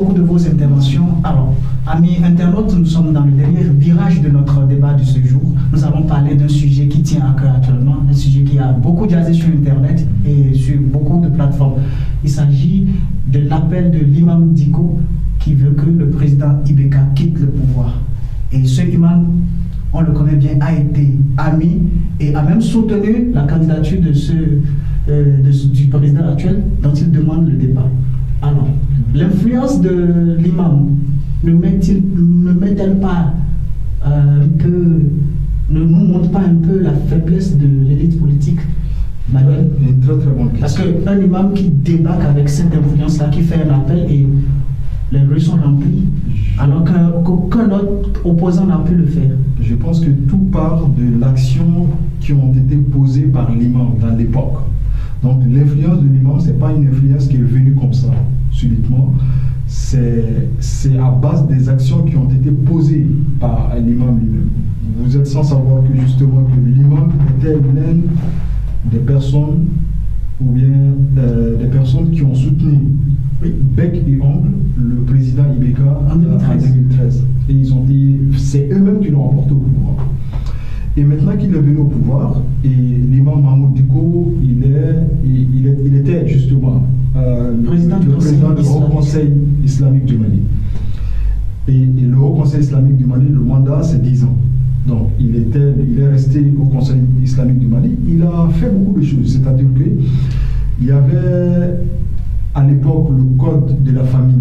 Beaucoup de vos interventions. Alors, amis internautes, nous sommes dans le dernier virage de notre débat de ce jour. Nous allons parler d'un sujet qui tient à cœur actuellement, un sujet qui a beaucoup jazzé sur Internet et sur beaucoup de plateformes. Il s'agit de l'appel de l'imam Dicko qui veut que le président Ibeka quitte le pouvoir. Et ce imam, on le connaît bien, a été ami et a même soutenu la candidature du président actuel dont il demande le départ. Alors, l'influence de l'imam ne met-elle pas ne nous montre pas un peu la faiblesse de l'élite politique malienne? Une très très bonne question. Parce qu'un imam qui débarque avec cette influence-là, qui fait un appel et les rues sont remplies, alors qu'aucun autre opposant n'a pu le faire. Je pense que tout part de l'action qui ont été posées par l'imam dans l'époque. Donc l'influence de l'imam, ce n'est pas une influence qui est venue comme ça, subitement. C'est à base des actions qui ont été posées par l'imam lui-même. Vous êtes sans savoir que justement que l'imam était l'une des personnes ou bien des personnes qui ont soutenu bec et ongle le président Ibeka en 2013. Et c'est eux-mêmes qui l'ont emporté au pouvoir. Et maintenant qu'il est venu au pouvoir, et l'imam Mahmoud Dicko, il était justement le président du Haut Conseil islamique du Mali. Et le Haut Conseil islamique du Mali, le mandat, c'est 10 ans. Donc, il est resté au Conseil islamique du Mali. Il a fait beaucoup de choses. C'est-à-dire qu'il y avait à l'époque le code de la famille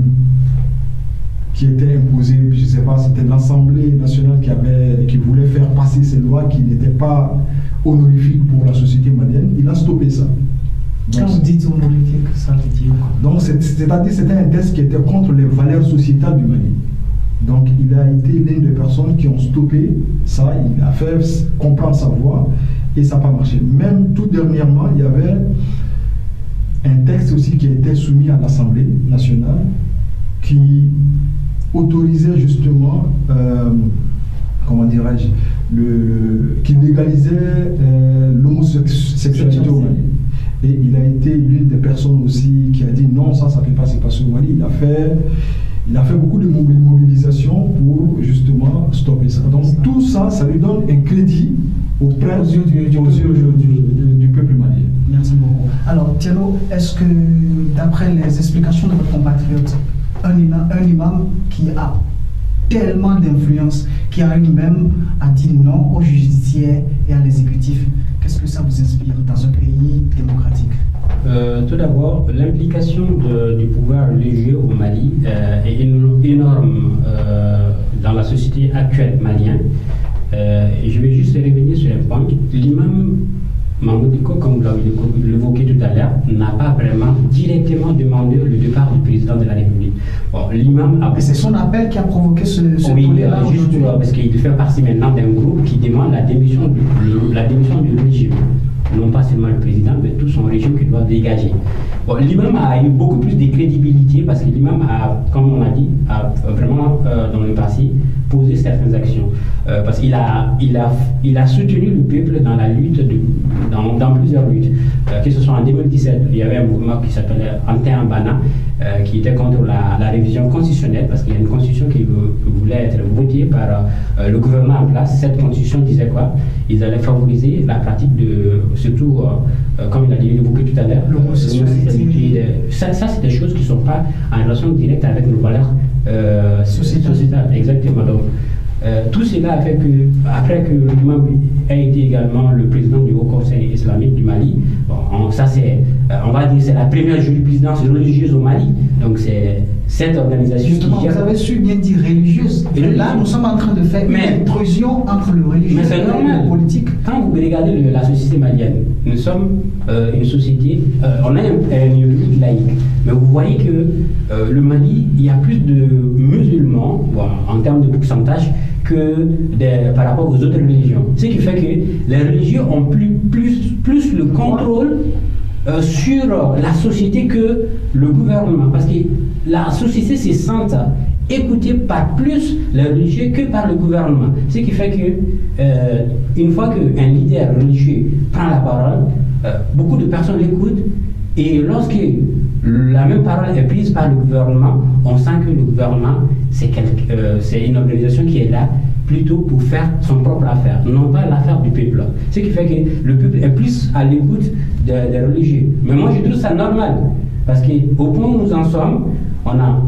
qui était imposé, je ne sais pas, c'était l'Assemblée nationale qui voulait faire passer ces lois qui n'étaient pas honorifiques pour la société malienne. Il a stoppé ça. Quand vous dites honorifique, ça veut dire quoi? Donc, c'est-à-dire que c'était un texte qui était contre les valeurs sociétales du Mali. Donc, il a été l'une des personnes qui ont stoppé ça, il a fait comprendre sa voix et ça n'a pas marché. Même tout dernièrement, il y avait un texte aussi qui a été soumis à l'Assemblée nationale qui autorisait justement, comment dirais-je, qui légalisait l'homosexualité au Mali. Et il a été l'une des personnes aussi qui a dit non, ça ne peut pas se passer au Mali. Il a fait beaucoup de mobilisation pour justement stopper ça. Donc tout ça, ça lui donne un crédit aux yeux du peuple malien. Merci beaucoup. Alors Thiano, est-ce que d'après les explications de votre compatriote, un imam qui a tellement d'influence, qui a lui-même dit non aux judiciaires et à l'exécutif, qu'est-ce que ça vous inspire dans un pays démocratique? Tout d'abord, l'implication du pouvoir religieux au Mali est énorme dans la société actuelle malienne. Je vais juste revenir sur un point. L'imam Mahmoud Dicko, comme vous l'avez évoqué tout à l'heure, n'a pas vraiment directement demandé le départ du président de la République. Bon, l'imam a... C'est son appel qui a provoqué ce tollé-là aujourd'hui. Parce qu'il fait partie maintenant d'un groupe qui demande la démission du régime. Non pas seulement le président, mais tout son régime qui doit dégager. Bon, l'imam a eu beaucoup plus de crédibilité parce que l'imam a, comme on a dit, a vraiment dans le passé posé certaines actions. Parce qu'il a soutenu le peuple dans la lutte, dans plusieurs luttes. Que ce soit en 2017, il y avait un mouvement qui s'appelait Anté-Ambana, qui était contre la révision constitutionnelle, parce qu'il y a une constitution qui voulait être votée par le gouvernement en place. Cette constitution disait quoi? Ils allaient favoriser la pratique de, surtout, comme il a dit, évoqué tout à l'heure, l'homosexualité. Ça, c'est des choses qui ne sont pas en relation directe avec nos valeurs sociétales. Exactement. Donc, tout cela a fait que, après que l'imam a été également le président du Haut Conseil islamique du Mali, bon, ça c'est, on va dire, c'est la première jurisprudence religieuse au Mali. Donc c'est cette organisation justement, qui gère... Vous avez su bien dire religieuse. Et là, nous sommes en train de faire une intrusion entre le religieux et le politique. Quand vous regardez la société malienne, nous sommes une société, on a une république laïque. Mais vous voyez que le Mali, il y a plus de musulmans, bon, en termes de pourcentage, par rapport aux autres religions. Ce qui fait que les religieux ont plus le contrôle sur la société que le gouvernement. Parce que la société se sent écoutée par plus les religieux que par le gouvernement. Ce qui fait que une fois qu'un leader religieux prend la parole, beaucoup de personnes l'écoutent. Et lorsque la même parole est prise par le gouvernement, on sent que le gouvernement, c'est une organisation qui est là plutôt pour faire son propre affaire, non pas l'affaire du peuple. Ce qui fait que le peuple est plus à l'écoute des religieux. Mais moi, je trouve ça normal, parce qu'au point où nous en sommes, on a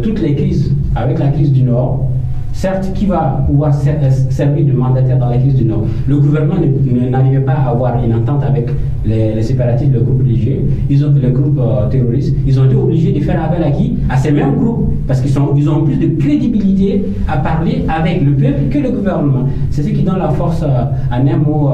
toutes les crises, avec la crise du Nord, certes, qui va pouvoir servir de mandataire dans la crise du Nord? Le gouvernement n'arrivait pas à avoir une entente avec les séparatistes, le groupe religieux, le groupe terroriste. Ils ont été obligés de faire appel à qui? À ces mêmes groupes, parce qu'ils ont plus de crédibilité à parler avec le peuple que le gouvernement. C'est ce qui donne la force, en un mot,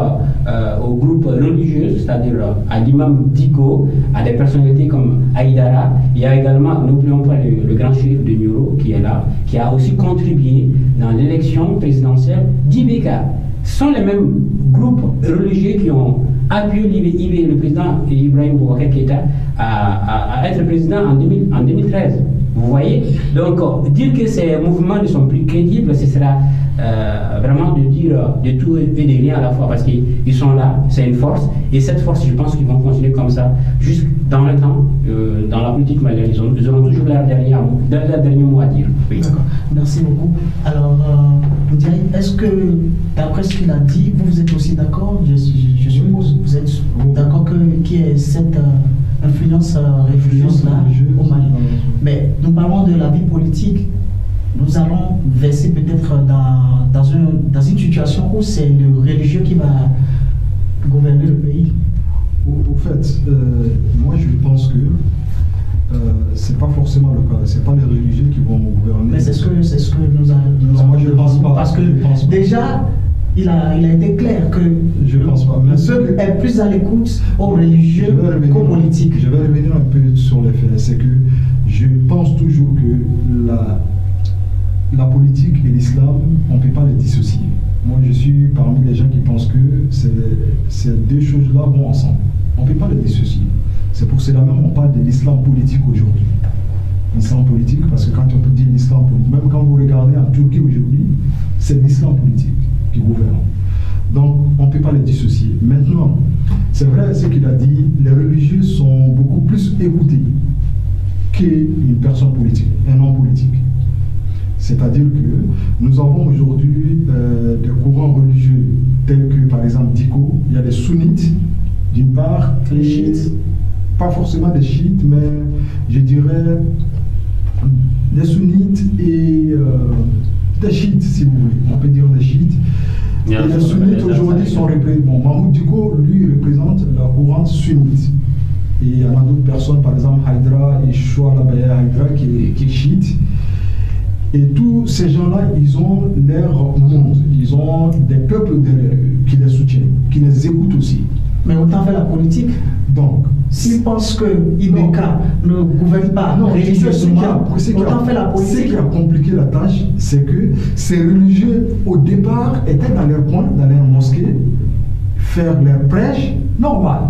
aux groupes religieux, c'est-à-dire à l'imam Diko, à des personnalités comme Aïdara. Il y a également, n'oublions pas le grand chérif de Nioro qui est là, qui a aussi contribué dans l'élection présidentielle d'IBK. Ce sont les mêmes groupes religieux qui ont appuyé le président Ibrahim Boubacar Keïta à être président en 2013. Vous voyez? Donc, dire que ces mouvements ne sont plus crédibles, ce sera vraiment de dire de tout et de rien à la fois, parce qu'ils sont là, c'est une force, et cette force, je pense qu'ils vont continuer comme ça, jusque dans le temps, dans la politique malienne, ils auront toujours leur dernier mot à dire. Oui. D'accord, merci beaucoup. Alors, Ndiaye, est-ce que, d'après ce qu'il a dit, vous êtes aussi d'accord? Je suppose, vous êtes d'accord qu'il y ait cette influence religieuse-là au Mali. Mais nous parlons de la vie politique. Nous allons verser peut-être dans une situation où c'est le religieux qui va gouverner le pays. Au fait, moi je pense que c'est pas forcément le cas. C'est pas les religieux qui vont gouverner. Mais c'est ce que nous avons. Moi je pense pas. Parce que déjà, il a été clair que je pense pas. Mais seul est plus à l'écoute aux religieux qu'aux politiques. Je vais revenir un peu sur les faits. C'est que je pense toujours que la politique et l'islam, on ne peut pas les dissocier. Moi, je suis parmi les gens qui pensent que ces deux choses-là vont ensemble. On ne peut pas les dissocier. C'est pour cela même qu'on parle de l'islam politique aujourd'hui. L'islam politique, parce que quand on peut dire l'islam politique, même quand vous regardez en Turquie aujourd'hui, c'est l'islam politique qui gouverne. Donc, on ne peut pas les dissocier. Maintenant, c'est vrai ce qu'il a dit, les religieux sont beaucoup plus écoutés qu'une personne politique, un homme politique. C'est-à-dire que nous avons aujourd'hui des courants religieux tels que, par exemple, Diko, il y a des sunnites, d'une part, les chiites. Pas forcément des chiites, mais je dirais des sunnites et des chiites, si vous voulez. On peut dire des chiites. Et les sunnites aujourd'hui sont représentés. Bon, Mahmoud Diko, lui, représente la courante sunnite. Et il y en a d'autres personnes, par exemple, Haïdra et Shoa Labaya Haïdra, qui est chiite. Et tous ces gens-là, ils ont leur monde. Ils ont des peuples derrière eux qui les soutiennent, qui les écoutent aussi. Mais autant fait la politique. Donc, s'ils pensent que IBK ne gouverne pas religieusement, autant fait la politique. Ce qui a compliqué la tâche, c'est que ces religieux, au départ, étaient dans leur coin, dans leur mosquée, faire leur prêche, normal.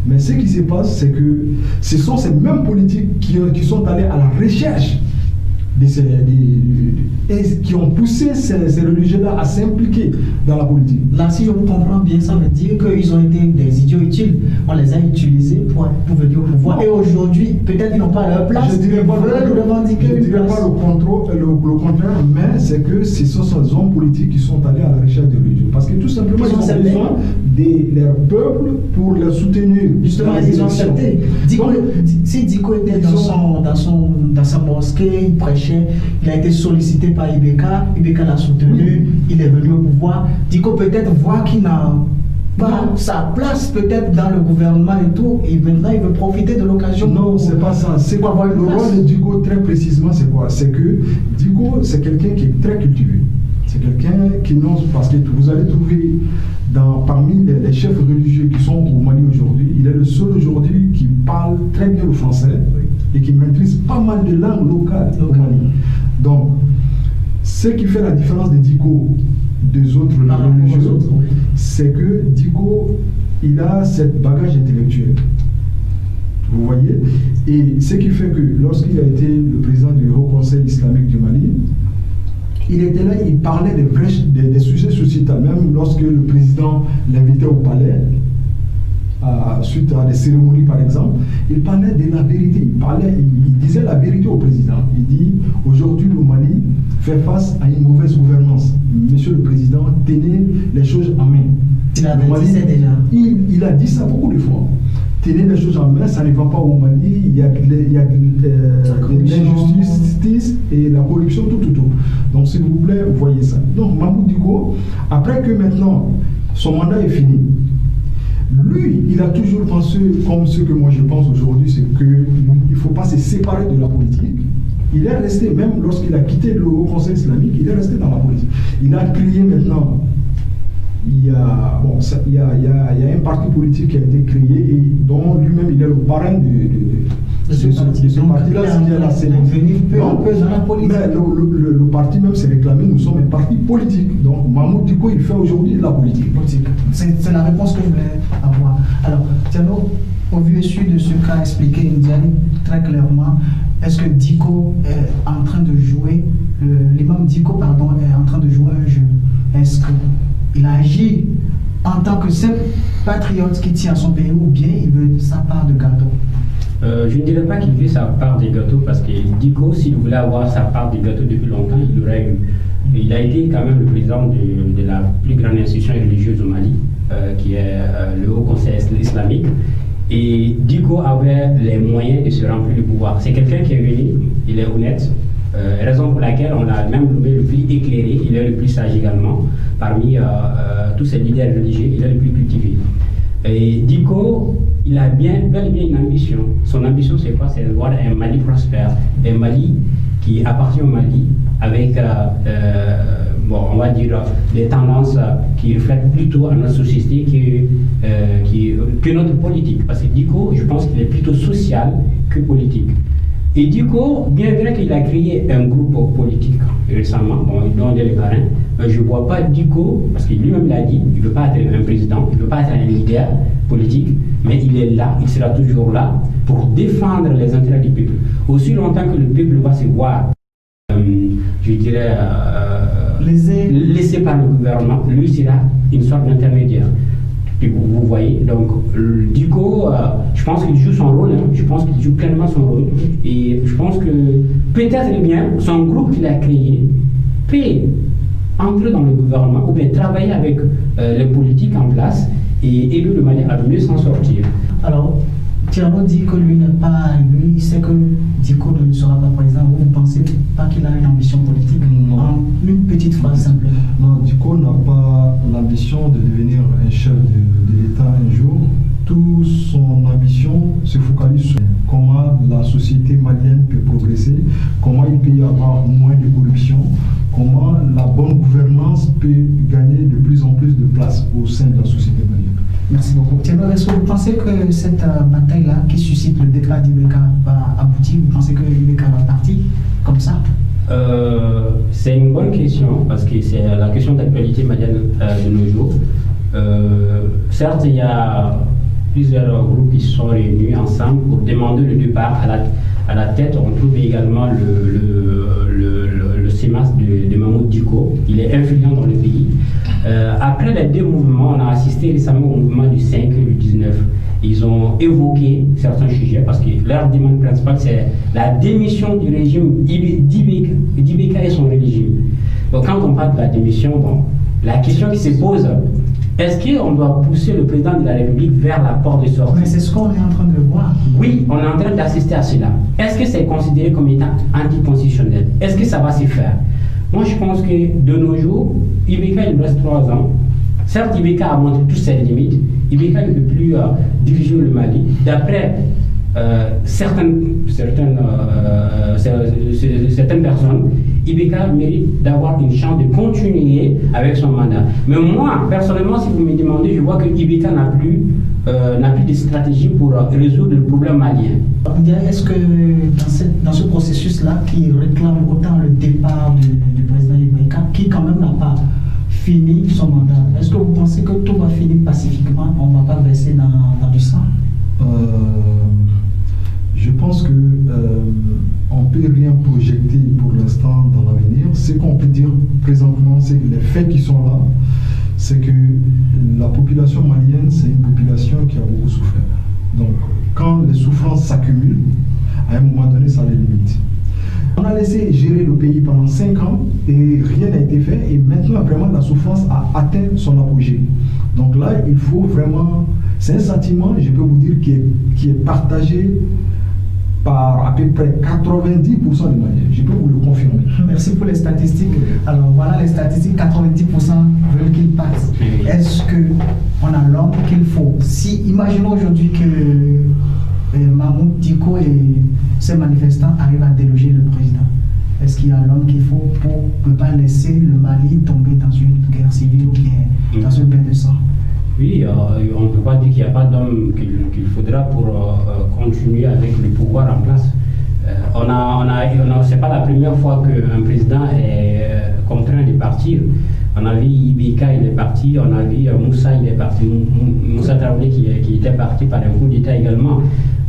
Mais ce qui se passe, c'est que ce sont ces mêmes politiques qui sont allés à la recherche et qui ont poussé ces religieux-là à s'impliquer dans la politique. Là, si je vous comprends bien, ça veut dire qu'ils ont été des idiots utiles. On les a utilisés pour venir au pouvoir. Et aujourd'hui, peut-être qu'ils n'ont pas leur place. Je ne dirais pas le contraire, mais c'est que ce sont ces hommes politiques qui sont allés à la recherche des religieux. Parce que tout simplement, ils ont besoin de leur peuple pour les soutenir. Justement, ils ont accepté. Si Diko était dans sa mosquée, il prêchait, il a été sollicité par IBK l'a soutenu, il est venu au pouvoir. Diko peut-être voit qu'il n'a pas sa place peut-être dans le gouvernement et tout, et maintenant il veut profiter de l'occasion. Non, c'est pas ça. C'est quoi le rôle de Diko très précisément, c'est quoi? C'est que Diko, c'est quelqu'un qui est très cultivé. C'est quelqu'un qui n'ose, parce que vous allez trouver parmi les chefs religieux qui sont au Mali aujourd'hui, il est le seul aujourd'hui qui parle très bien le français et qui maîtrise pas mal de langues locales au Mali. Donc, ce qui fait la différence de Diko des autres religieux, c'est que Diko, il a cette bagage intellectuel. Vous voyez? Et ce qui fait que lorsqu'il a été le président du Haut Conseil islamique du Mali, il était là, il parlait des sujets sociétaux. Même lorsque le président l'invitait au palais, suite à des cérémonies par exemple, il parlait de la vérité, il disait la vérité au président. Il dit aujourd'hui le Mali fait face à une mauvaise gouvernance. Monsieur le président, tenez les choses en main. Il a dit ça déjà. Il a dit ça beaucoup de fois. Tenez les choses en main, ça ne va pas au Mali, il y a de l'injustice et la corruption, tout. Donc s'il vous plaît, voyez ça. Donc Mamoudou Dicko, après que maintenant son mandat est fini, lui, il a toujours pensé comme ce que moi je pense aujourd'hui, c'est qu'il ne faut pas se séparer de la politique. Il est resté, même lorsqu'il a quitté le Haut Conseil islamique, il est resté dans la politique. Il a créé maintenant, il y a un parti politique qui a été créé et dont lui-même il est le parrain de ce parti-là, qui est la CNL. Mais le parti même s'est réclamé, nous sommes un parti politique. Donc Mamoudou Dicko, il fait aujourd'hui de la politique. C'est la réponse que je voulais avoir. Alors, Tiano, au vu et su de ce qu'a expliqué Ndiaye très clairement, est-ce que Dicko est en train de jouer, l'imam Dicko, pardon, est en train de jouer un jeu? Est-ce qu'il agit en tant que simple patriote qui tient à son pays ou bien il veut sa part de gâteau? Je ne dirais pas qu'il veut sa part des gâteaux parce que Dicko, s'il voulait avoir sa part des gâteaux depuis longtemps, il l'aurait eu. Il a été quand même le président de la plus grande institution religieuse au Mali, qui est le Haut Conseil islamique. Et Dicko avait les moyens de se remplir du pouvoir. C'est quelqu'un qui est venu, il est honnête, raison pour laquelle on l'a même nommé le plus éclairé, il est le plus sage également. Parmi tous ces leaders religieux, il est le plus cultivé. Et Dicko, il a bel et bien une ambition. Son ambition, c'est quoi? C'est de voir un Mali prospère, un Mali qui appartient au Mali avec, on va dire, des tendances qui reflètent plutôt à notre société que notre politique. Parce que Dicko, je pense qu'il est plutôt social que politique. Et Dicko, bien vrai qu'il a créé un groupe politique récemment, dont il est le parrain, je ne vois pas Dicko, parce que lui-même l'a dit, il ne veut pas être un président, il ne veut pas être un leader politique, mais il est là, il sera toujours là pour défendre les intérêts du peuple. Aussi longtemps que le peuple va se voir, je dirais, laissé par le gouvernement, lui sera une sorte d'intermédiaire. Vous voyez, donc Dicko, je pense qu'il joue son rôle, je pense qu'il joue pleinement son rôle, et je pense que peut-être bien son groupe qu'il a créé peut entrer dans le gouvernement ou bien travailler avec les politiques en place et aider le Mali à mieux s'en sortir. Alors, Tiano dit que lui n'est pas, lui sait que Dicko ne sera pas président. Vous ne pensez pas qu'il a une ambition politique? Non. En une petite phrase simplement. Non, Dicko n'a pas l'ambition de devenir un chef de l'État un jour. Toute son ambition se focalise sur comment la société malienne peut progresser, comment il peut y avoir moins de corruption, comment la bonne gouvernance peut gagner de plus en plus de place au sein de la société malienne. Merci beaucoup. Tiano, est-ce que vous pensez que cette bataille-là qui suscite le départ d'IBK va aboutir? Vous pensez que IBK va partir comme ça? C'est une bonne question parce que c'est la question d'actualité malienne de nos jours. Certes, il y a plusieurs groupes qui se sont réunis ensemble pour demander le départ. À la tête, on trouve également le CEMAS de Mamoudou Dicko. Il est influent dans le pays. Après les deux mouvements, on a assisté récemment au mouvement du 5 et du 19. Ils ont évoqué certains sujets parce que leur demande principale, c'est la démission du régime d'IBK et son régime. Donc quand on parle de la démission, la question qui se pose, est-ce qu'on doit pousser le président de la République vers la porte de sortie? Mais c'est ce qu'on est en train de voir. Oui, on est en train d'assister à cela. Est-ce que c'est considéré comme étant anticonstitutionnel? Est-ce que ça va se faire? Moi, je pense que de nos jours, IBK, il reste 3 ans. Certes, IBK a montré toutes ses limites. IBK ne peut plus diriger le Mali. D'après certaines personnes, IBK mérite d'avoir une chance de continuer avec son mandat. Mais moi, personnellement, si vous me demandez, je vois que IBK n'a plus de stratégie pour résoudre le problème malien. Est-ce que dans ce processus-là, qui réclame autant le départ du président IBK, qui quand même n'a pas fini son mandat, est-ce que vous pensez que tout va finir pacifiquement? On ne va pas verser dans du sang? Je pense que on ne peut rien projeter pour l'instant dans l'avenir. Ce qu'on peut dire présentement, c'est que les faits qui sont là, c'est que la population malienne, c'est une population qui a beaucoup souffert. Donc, quand les souffrances s'accumulent, à un moment donné, ça les limite. On a laissé gérer le pays pendant 5 ans et rien n'a été fait. Et maintenant, vraiment, la souffrance a atteint son apogée. Donc là, il faut vraiment... C'est un sentiment, je peux vous dire, qui est partagé par à peu près 90% des Maliens. Je peux vous le confirmer. Merci pour les statistiques. Alors voilà les statistiques, 90% veulent qu'il passe. Est-ce qu'on a l'homme qu'il faut? Si, imaginons aujourd'hui que Mahmoud Dicko et ses manifestants arrivent à déloger le président. Est-ce qu'il y a l'homme qu'il faut pour ne pas laisser le Mali tomber dans une guerre civile ou bien dans une bain de sang? Oui, on ne peut pas dire qu'il n'y a pas d'homme qu'il faudra pour continuer avec le pouvoir en place. C'est pas la première fois qu'un président est contraint de partir. On a vu Ibeka, il est parti, on a vu Moussa, il est parti, Moussa Traoré qui était parti par un coup d'État également.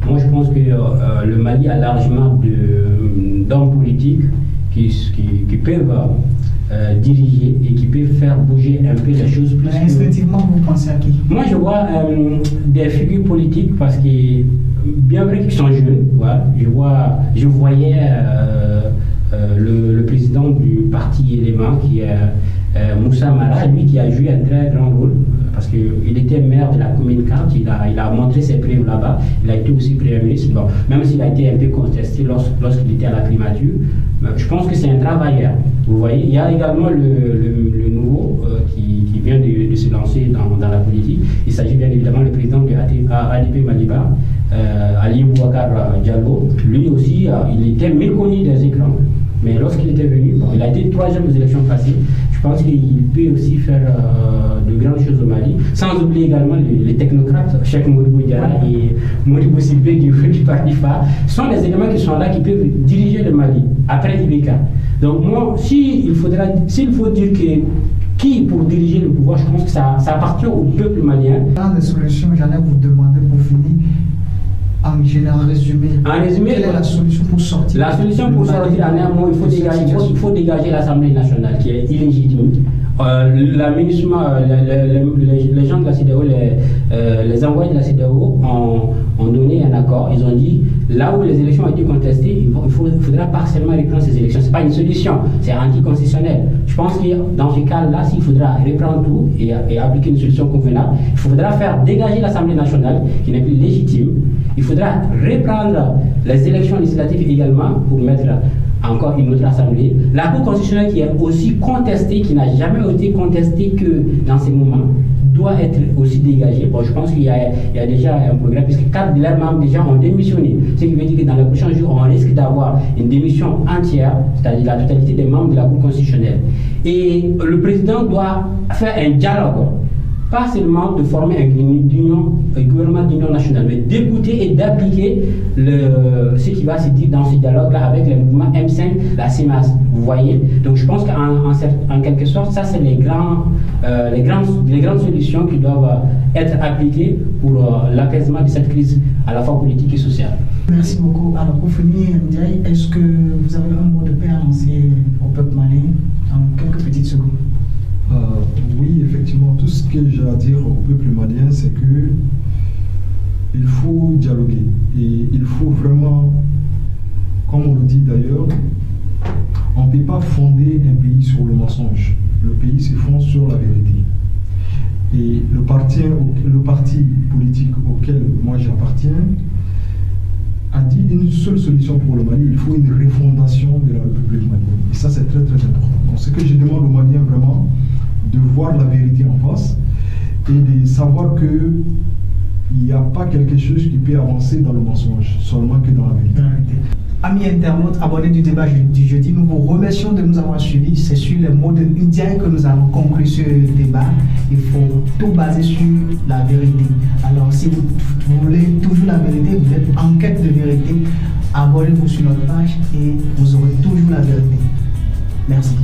Moi, je pense que le Mali a largement d'hommes politiques qui peuvent diriger et qui peuvent faire bouger un peu les choses. Mais instinctivement, vous pensez à qui? Moi, je vois des figures politiques parce que, bien vrai qu'ils sont jeunes, voilà, je voyais le président du parti Élément qui est Moussa Mara, lui qui a joué un très grand rôle parce qu'il était maire de la commune 4, il a montré ses preuves là-bas, il a été aussi premier ministre, bon, même s'il a été un peu contesté lorsqu'il était à la primature, je pense que c'est un travailleur. Vous voyez, il y a également le nouveau qui vient de se lancer dans la politique. Il s'agit bien évidemment du président de ADP Maliba, Ali Bouakar Diallo. Lui aussi, il était méconnu des écrans. Mais lorsqu'il était venu, bon, il a été troisième aux élections passées. Je pense qu'il peut aussi faire de grandes choses au Mali. Sans oublier également les technocrates, Cheikh Modibo Diarra et Modibo Sibé du parti FA. Ce sont des éléments qui sont là, qui peuvent diriger le Mali après Ibeka. Donc moi, s'il faut dire que qui pour diriger le pouvoir, je pense que ça appartient au peuple malien. Dans les solutions, j'allais vous demander pour finir, en général résumé, quelle est la solution pour sortir? La solution pour sortir, en un mot, il faut dégager l'Assemblée nationale qui est illégitime. Les gens de la CEDEAO, les envoyés de la CEDEAO ont donné un accord. Ils ont dit, là où les élections ont été contestées, il faudra partiellement reprendre ces élections. Ce n'est pas une solution, c'est anticonstitutionnel. Je pense que dans ce cas-là, s'il faudra reprendre tout et appliquer une solution convenable, il faudra faire dégager l'Assemblée nationale qui n'est plus légitime. Il faudra reprendre les élections législatives également pour mettre encore une autre assemblée. La Cour constitutionnelle qui est aussi contestée, qui n'a jamais été contestée que dans ces moments, doit être aussi dégagée. Bon, je pense qu'il y a déjà un progrès, puisque 4 de leurs membres déjà ont démissionné. Ce qui veut dire que dans les prochains jours, on risque d'avoir une démission entière, c'est-à-dire la totalité des membres de la Cour constitutionnelle. Et le président doit faire un dialogue. Pas seulement de former un gouvernement d'union nationale, mais d'écouter et d'appliquer ce qui va se dire dans ce dialogue-là avec les mouvements M5, la CEMAS. Vous voyez? Donc je pense qu'en quelque sorte, ça c'est les grandes solutions qui doivent être appliquées pour l'apaisement de cette crise à la fois politique et sociale. Merci beaucoup. Alors pour finir, Ndiaye, est-ce que vous avez un mot de paix à lancer au peuple malien en quelques petites secondes? Oui, effectivement, tout ce que j'ai à dire au peuple malien, c'est que il faut dialoguer et il faut vraiment, comme on le dit d'ailleurs, on ne peut pas fonder un pays sur le mensonge. Le pays se fonde sur la vérité. Et le parti politique auquel moi j'appartiens a dit une seule solution pour le Mali, il faut une refondation de la République malienne. Et ça, c'est très très important. Donc ce que je demande aux Maliens vraiment, de voir la vérité en face et de savoir qu'il n'y a pas quelque chose qui peut avancer dans le mensonge, seulement que dans la vérité. Amis internautes, abonnés du débat du jeudi, nous vous remercions de nous avoir suivis. C'est sur les mots de Ndiaye que nous avons conclu ce débat. Il faut tout baser sur la vérité. Alors, si vous voulez toujours la vérité, vous êtes en quête de vérité, abonnez-vous sur notre page et vous aurez toujours la vérité. Merci.